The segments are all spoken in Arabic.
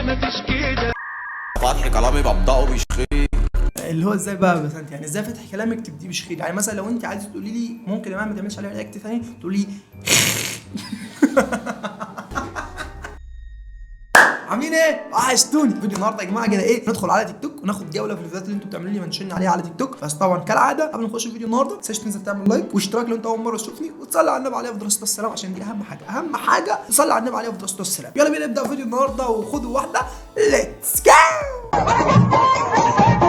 مفيش كده. فتح كلامي ببدأه بشخير. اللي هو ازاي بقى بس انت يعني ازاي فتح كلامك تبديه بشخير؟ يعني مثلا لو انت عايزه تقولي لي ممكن يا ما تعملش عليها رياكت ثاني تقولي عاملين ايه؟ وحشتوني. فيديو النهارده يا جماعه كده ايه؟ ندخل على تيك توك وناخد جوله في الفيديوهات اللي انتوا بتعملوا لي منشن عليها على تيك توك. بس طبعا كالعاده قبل ما نخش في الفيديو النهارده ما تنساش تنزل تعمل لايك واشتراك لو انت اول مره تشوفني، وتصلي على النبي عليه افضل الصلاه والسلام عشان دي اهم حاجه تصلي على النبي عليه افضل الصلاه والسلام. يلا بينا نبدا فيديو النهارده وخدوا واحده ليتس جو.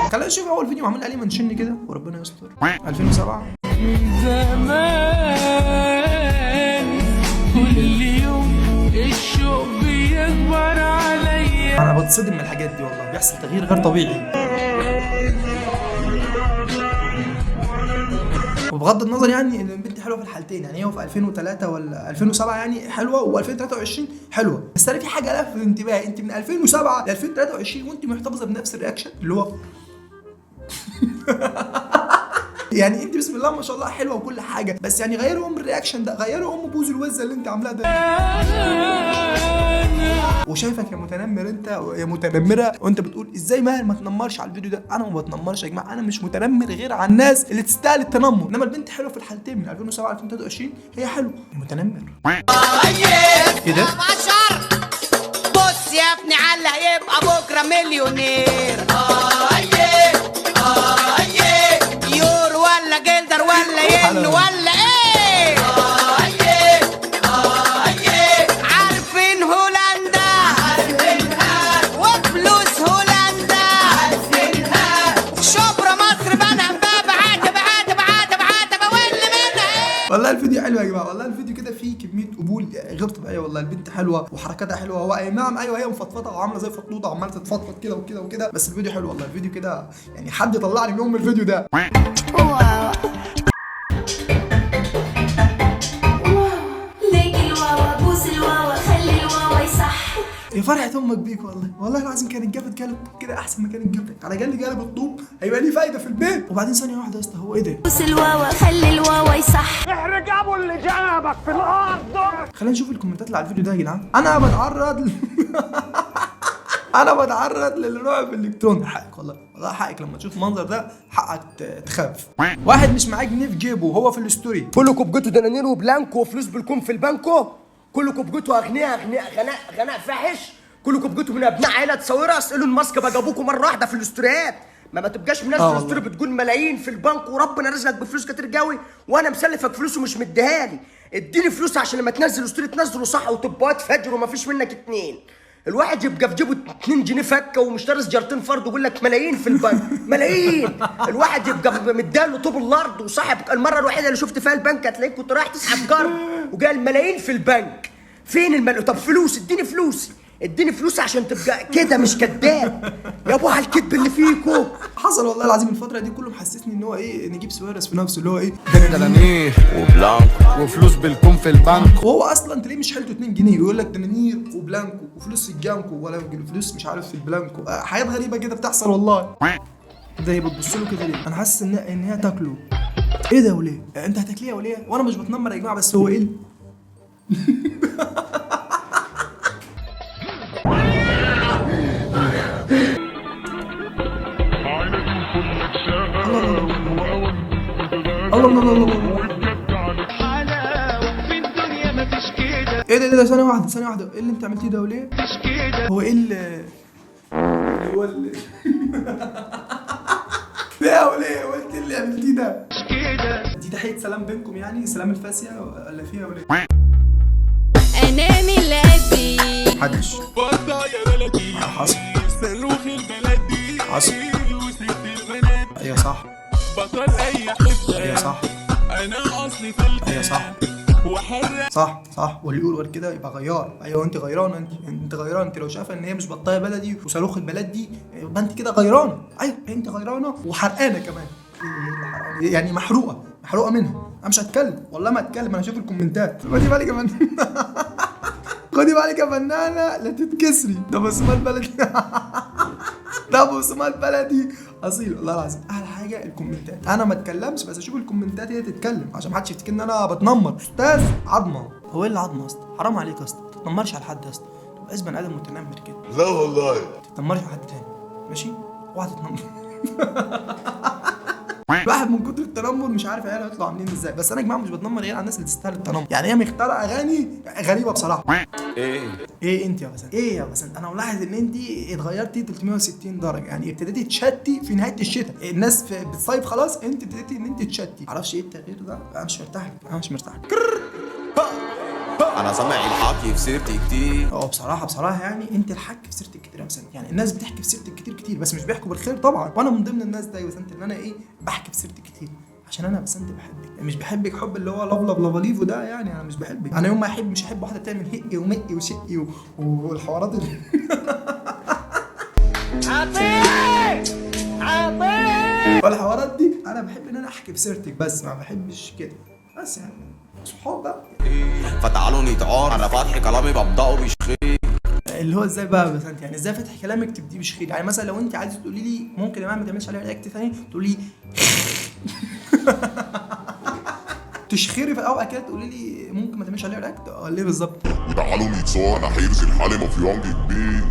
خلينا نشوف اول فيديو معمول عليه منشن كده وربنا يستر. 2007 من زمان كل يوم الشوق بيكبر عليا. انا بتصدم من الحاجات دي والله، بيحصل تغيير غير طبيعي. وبغض النظر يعني ان البنت حلوه في الحالتين، يعني هي في 2003 ولا 2007 يعني حلوه و2023 حلوه، بس انا في حاجه لفت انتباهي، انت من 2007 ل 2023 وانت محتفظه بنفس الرياكشن اللي هو يعني انت بسم الله ما شاء الله حلوه وكل حاجه، بس يعني غيروا ام الرياكشن ده، غيروا ام بوز الوزه اللي انت عاملاها ده. وشايفك يا متنمر انت يا متنمره، وانت بتقول ازاي ماهر ما تنمرش على الفيديو ده. انا ما بتنمرش يا جماعه، انا مش متنمر غير على الناس اللي تستاهل التنمر، انما البنت حلوه في الحالتين من 2007 ل 2023 هي حلوه. متنمر ايه ده؟ بص يا ابني على هيبقى بكره مليونير. يورو ولا جلدر ولا ين ولا ايه؟ عارفين هولندا وفلوس هولندا، شبرا مصر بنها باب عاتب واللي منها ايه؟ والله الفيديو حلو يا جماعه، والله الفيديو كده فيه كميه قبول غير طبيعيه. والله البنت حلوه وحركاتها حلوه، هو اي نعم ايوه هي مفضفضه وعامله زي فطوطه وعماله تتفضفض كده وكده وكده، بس الفيديو حلو والله. الفيديو كده يعني حد يطلعني من الفيديو ده. ليك الواوا بوس الواوا خلي الواوا يصح. يا فرحة امك بيك والله، والله العظيم كانت جابت قلب كده احسن ما كانت جابت. على جال قلب الطوب هيبقى ليه فايده في البيت. وبعدين ثانيه واحده يا اسطى، هو ايه ده؟ بوس الواوا خلي الواوا يصح. احرج ابو اللي جابك في الارض. خلينا نشوف الكومنتات اللي على الفيديو ده يا جدعان. انا بتعرض انا بتعرض للرعب الالكتروني. حقك والله، والله حقك لما تشوف المنظر ده حقك تخاف. واحد مش معاه جنيه في جيبه وهو في الاستوري. كلكم بجيتوا دنانير وبلانكو وفلوس بالكم في البنكو، كلكم بجيتوا اغنياء غناء فاحش، كلكم بجيتوا من ابناء عائله تصويره. اسالوا الماسك بقى جابوكم مره واحده في الاستوريات، ما تبقاش منزل الاستوري بتقول ملايين في البنك وربنا رزقك بفلوس كتير قوي وانا مسلفك فلوس ومش مديهالي. اديني فلوس عشان لما تنزل الاستوري تنزله صح وتبقى فجر ومفيش منك اتنين. الواحد يبقى في جيبه 2 جنيه فكه ومشتري سجارتين فرد ويقول لك ملايين في البنك ملايين. الواحد يبقى مداله طوب الارض وصاحب المره الوحيده اللي شفت فيها البنك هتلاقيك كنت رايح تسحب كارد وقال ملايين في البنك. فين طب فلوس، اديني فلوسي، اديني فلوس عشان تبقى كده مش كداب يا ابو على الكدب اللي فيكو. حصل والله العظيم الفتره دي كله محسسني ان هو ايه، نجيب سويرس في نفسه اللي هو ايه دنانير وبلانكو وفلوس بالكم في البنك. وهو اصلا تلاقيه مش حيلته 2 جنيه ويقول لك دنانير وبلانكو وفلوس في الجانكو ولا فلوس مش عارف في البلانكو. حاجات غريبه كده بتحصل والله. ده هي بتبص له كده ليه؟ انا حاسس ان هي تاكله. ايه ده وليه؟ انت هتاكليها وليه؟ وانا مش بتنمر يا جماعه، بس هو ايه الله في الدنيا مفيش كده. ايه ده ثانية واحدة، ايه اللي انت عملتيه ده وليه؟ مش كده. هو ايه اللي هو اللي لا وليه؟ هو انت اللي عملتيه ده؟ مش كده. دي تحية سلام بينكم يعني، سلام الفاسية ولا فيها وليه؟ انا ميلادي محدش حصل صاروخ البلدي حصل وست البنات ايوه صح بطل اي حته. ايوه صح انا اصلي فلتة ايوه صح وحرة. صح واللي يقول غير كده يبقى غيار. ايوه انت غيرانه، انت غيرانه. انت لو شايفه ان هي مش بطايه بلدي وصاروخ البلد دي يبقى انت كده غيرانه. ايوه انت غيرانه وحرقانه كمان، يعني محروقه منها. انا مش هتكلم والله ما هتكلم، انا هشوف الكومنتات. خدي بالك يا فنانه خدي بالك يا فنانه لا تتكسري. ده بصمات بلدي ده بصمات بلدي اصيل والله العظيم. احلى حاجه الكومنتات، انا ما اتكلمش بس اشوف الكومنتات هي تتكلم عشان ما حدش يفتكر ان انا بتنمر. استاذ عظمه، هو ايه اللي عظمه يا اسطى؟ حرام عليك يا اسطى، ما تتنمرش على حد يا اسطى. بقاش بني ادم متنمر كده. لا والله. تتنمرش على حد تاني ماشي؟ اوعى تتنمر. الواحد من كتر التنمر مش عارف عياله يطلعوا عاملين ازاي. بس انا يا جماعه مش بتنمر غير على الناس اللي تستاهل التنمر. يعني هي مختاره اغاني غريبه بصراحه. ايه انت يا بسنت؟ ايه يا بسنت؟ انا ملاحظ ان انت اتغيرتي 360 درجه. يعني ابتديتي تشتي في نهايه الشتاء. الناس بتصيف خلاص، انت ابتديتي ان انت تشتي. معرفش ايه التغيير ده. انا مش مرتاح لك، انا مش مرتاح لك. انا سامع الحكي في سيرتي كتير. بصراحه يعني انت الحك في سيرتك كتير يا بسنت. يعني الناس بتحكي في سيرتك كتير بس مش بيحكوا بالخير طبعا. وانا من ضمن الناس ده يا بسنت ان انا ايه بحكي في سيرتك كتير عشان انا بسنت بحبك. يعني مش بحبك حب اللي هو لفلف لفليفو ده. يعني انا مش بحبك. انا يوم ما احب مش احب واحده تعمل هقي ومقي وشقي والحوارات اللي والحوارات دي. انا بحب ان انا احكي في سيرتك بس ما بحبش كده بس. يعني صحاب بقى. فتعالوا نتعار. انا فاتح كلامي ببدأه بشخير. اللي هو ازاي بقى بس انت يعني ازاي فتح كلامك تبديه بشخير؟ يعني مثلا لو انت عايزه تقولي لي ممكن يا جماعه ما تعملش عليها رياكت ثاني تقولي تشخيري في الاول كده تقولي لي ممكن ما تعملش عليها رياكت. ليه بالظبط؟ وتعالوا نتصور. انا حيرز الحالي مافيانج كبير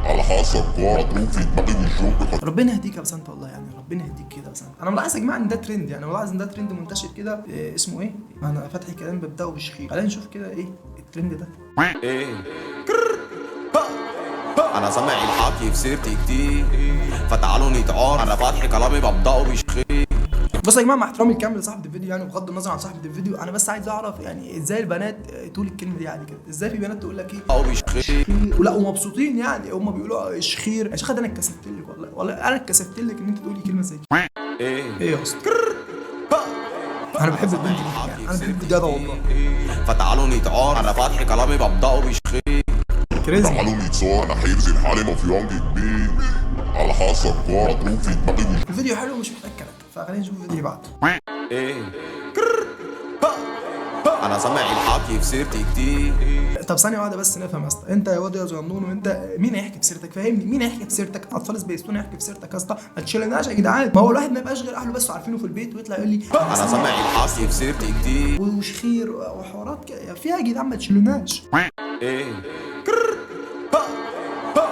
على حسب قاعد في دماغي والشوك. ربنا يهديك يا بسنت والله. يعني ربنا يهديك كده يا بسنت. انا ملاحظ يا جماعه ان ده ترند. يعني ملاحظ ان ده ترند منتشر كده. اسمه ايه؟ انا فاتح كلام ببداه بشخير. خلينا نشوف كده ايه الترند ده. انا سامع الحكي في سيرتي كتير. فتعالوا نتعار. انا فاتح كلامي ببدأه بشخير. بصوا يا جماعه مع احترامي الكامل لصاحبه الفيديو يعني بغض النظر عن صاحبه الفيديو، انا بس عايز اعرف يعني ازاي البنات تقول الكلمه دي عادي كده. ازاي في بنات تقول لك ايه بشخير ولا ومبسوطين؟ يعني هم بيقولوا شخير. يا شيخ ده انا اتكسفت لك والله انا اتكسفت لك ان انت تقولي كلمه زي كده. ايه يا اسطى؟ انا بحب البنت دي. يعني انا بحب الجدع والله. فتعالوا نتعار. انا فاتح كلامي ببدأه بشخير. كريزي. تعالوا نتصور. انا حيرز الحالي مافيانج كبير على حسب قاعد في دماغي والشوك. الفيديو حلو ومش محتاج كلام، فخلينا نشوف الفيديو اللي بعده. انا سامع الحكي في سيرتي كتير. طب ثانيه واحده بس نفهم يا اسطى. انت يا واد يا زنون وانت مين هيحكي في سيرتك؟ فهمني مين هيحكي في سيرتك؟ اطفال سبيستون هيحكي في سيرتك يا اسطى؟ ما تشيلناش يا جدعان. ما هو الواحد ما يبقاش غير اهله بس عارفينه في البيت ويطلع يقول لي انا سامع الحكي في سيرتي كتير وشخير وحوارات كده فيها يا جدعان. ما تشيلوناش.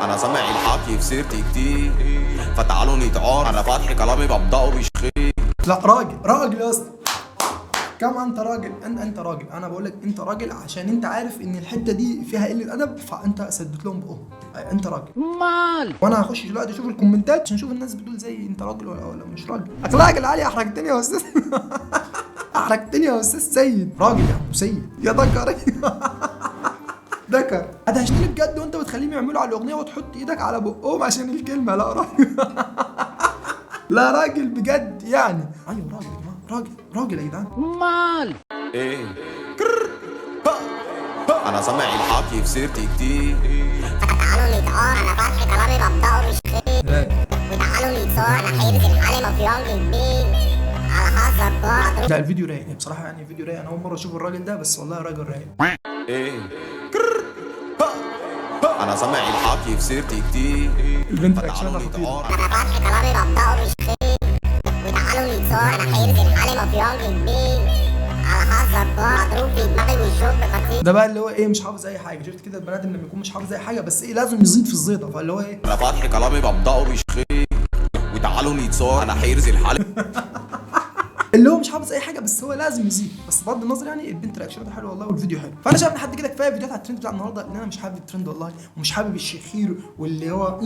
انا سامع الحكي في سيرتي كتير. فتعالوا نتعار. انا فاتح كلامي ببدأه بشخير. لا راجل يا اسطى. كم انت راجل. انت راجل. انا بقول لك انت راجل عشان انت عارف ان الحته دي فيها قله ادب فانت سدت لهم بقهم. انت راجل. مال. وانا هخش دلوقتي اشوف الكومنتات عشان اشوف الناس بتقول زي انت راجل ولا مش راجل. اخلاقك العاليه. احرجتني يا استاذ. احرجتني يا استاذ سيد. راجل يا ابو سيد يا ذكر. ذكر. ادهشتني بجد وانت بتخليهم يعملوا على الاغنيه وتحط ايدك على بقهم عشان الكلمه. لا راجل. لا راجل بجد يعني. ايوه راجل يا جماعه. راجل يا جدعان. مال. انا سامع الحكي في سيرتي كتير. فتعالوا نتعار. انا فاتح كلامي ببدأه بشخير. وتعالوا نتصور. انا حيرز الحالي مافيانج كبير على حسب قاعد. لا الفيديو رايق بصراحه. يعني فيديو رايق. انا اول مره اشوف الراجل ده بس والله راجل رايق. انا سامع الحكي في سيرتي كتير. البنت اكشنها خطير. انا فاتح كلامي ببدأه بشخير. وتعالوا نتصور. انا حيرز الحالي مافيانج كبير على حسب قاعد في دماغي والشوك خطير. ده بقى اللي هو ايه مش حافظ اي حاجه. شفت كده البنات لما يكون مش حافظ اي حاجه بس ايه لازم يزيد في الزيطه. فاللي هو ايه انا فاتح كلامي ببدأه بشخير. وتعالوا نتصور. انا حيرز الحالي. اللي هو مش حافظ اي حاجه بس هو لازم يزيد. بس بغض النظر يعني البنت رياكشنها حلوه والله والفيديو حلو. فانا شايف لحد كده كفايه فيديوهات على الترند بتاع النهارده لان انا مش حابب الترند والله. ومش حابب الشخير واللي هو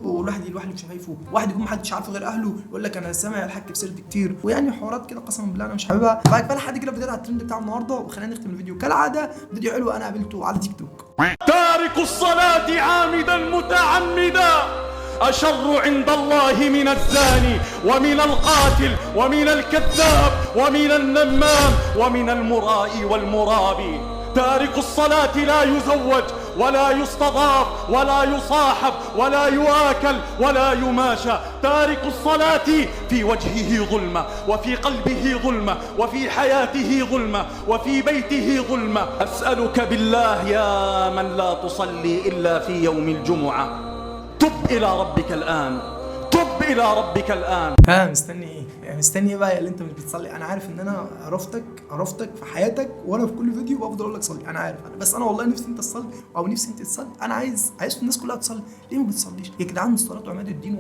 والواحد لوحده مش شايفه. واحد يكون محدش عارفه غير اهله يقول لك انا سامع الحك في سيرتي كتير. ويعني حوارات كده قسما بالله انا مش حاببها. فكفايه لحد كده فيديوهات على الترند بتاع النهارده. وخلينا نختم الفيديو كالعاده. فيديو حلو انا قابلته على تيك توك. تارك الصلاة عامدا متعمدا أشر عند الله من الزاني ومن القاتل ومن الكذاب ومن النمام ومن المرائي والمرابي. تارك الصلاة لا يزوج ولا يستضاف ولا يصاحب ولا يؤكل ولا يماشى. تارك الصلاة في وجهه ظلمة وفي قلبه ظلمة وفي حياته ظلمة وفي بيته ظلمة. أسألك بالله يا من لا تصلي إلا في يوم الجمعة تب إلى ربك الآن. تب إلى ربك الآن. ها مستني ايه؟ يعني مستني ايه بقى اللي انت مش بتصلي؟ انا عارف ان انا عرفتك في حياتك، وانا في كل فيديو بفضل اقول لك صلي، انا عارف بس انا والله نفسي انت تصلي او نفسي انت تصلي. انا عايز الناس كلها تصلي. ليه ما بتصليش يا جدعان؟ الصلاه عماد الدين،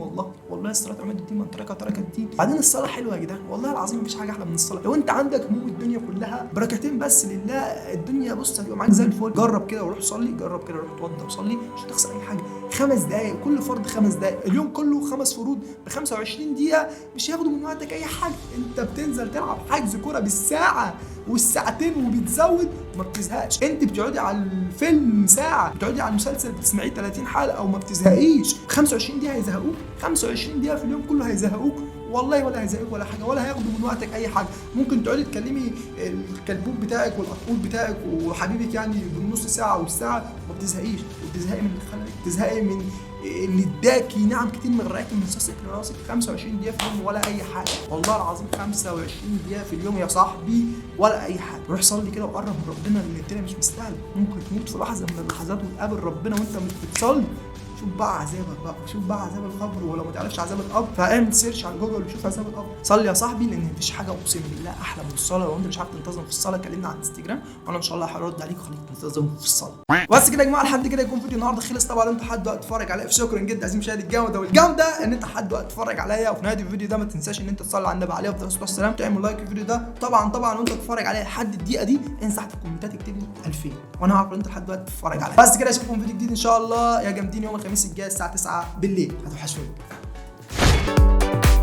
والله الصلاه عماد الدين، من ترك الدين. بعدين الصلاه حلوه يا جدعان، والله العظيم مفيش حاجه احلى من الصلاه. لو انت عندك هموم الدنيا كلها بركتين بس لله، الدنيا بص هتبقى معاك زي الفل. جرب كده وروح صلي، جرب كده روح اتوضى وصلي، مش هتخسر اي حاجه. 5 دقايق كل فرض، 5 دقايق اليوم كله، 5 فروض ب 25 دقيقه، مش هياخدوا من وقتك اي حاجه. انت بتنزل تلعب حجز كوره بالساعه والساعتين وبتزود وما بتزهقش. انت بتقعدي على الفيلم ساعه، بتقعدي على المسلسل بتسمعيه 30 حلقه وما بتزهقيش. 25 دقيقه هيزهقوك، 25 دقيقه في اليوم كله هيزهقوك والله، ولا هيزهقوك ولا حاجه، ولا هياخدوا من وقتك اي حاجه. ممكن تقعدي تكلمي الكلبوب بتاعك والقطقوط بتاعك وحبيبك يعني بالنص ساعه والساعه وما بتزهقيش، وبتزهقي من الخلق، بتزهقي من اللي اداكي نعم كتير مغرقاكي من راسك لراسك. 25 دقيقه في اليوم ولا اي حاجه، والله العظيم 25 دقيقه في اليوم يا صاحبي ولا اي حاجه. روح صلي كده وقرب من ربنا، لان الدنيا مش مستاهله. ممكن تموت في لحظه من اللحظات وتقابل ربنا وانت مش بتصلي. شوف بقى عذابك بقى، شوف بقى عذاب القبر. ولو ما تعرفش عذاب القبر فاعمل سيرش على جوجل وشوف عذاب القبر. صلي يا صاحبي، لان مفيش حاجه اقسم بالله احلى من الصلاه. لو انت مش عارف تنتظم في الصلاه كلمنا على الانستجرام وانا ان شاء الله هرد عليك وخليك تنتظم في الصلاه. بس كده يا جماعه، لحد كده يكون فيديو النهارده خلص. طبعا انت حد وقت تتفرج عليا، شكرا جدا عزيزي مشاهد الجوده والجوده ان انت حد وقت تتفرج عليا. وفي نهايه الفيديو ده ما تنساش ان انت تصلي على النبي عليه افضل الصلاه والسلام، تعمل لايك للفيديو ده. طبعا وانت بتتفرج عليا لحد الدقيقه دي انسى تحت في الكومنتات اكتب لي 2000 وانا هعرف ان انت لحد وقت تتفرج عليا. بس كده اشوفكم في فيديو جديد ان شاء الله يا جامدين يوم الخميس الجاي الساعه 9 بالليل. هتوحشوني.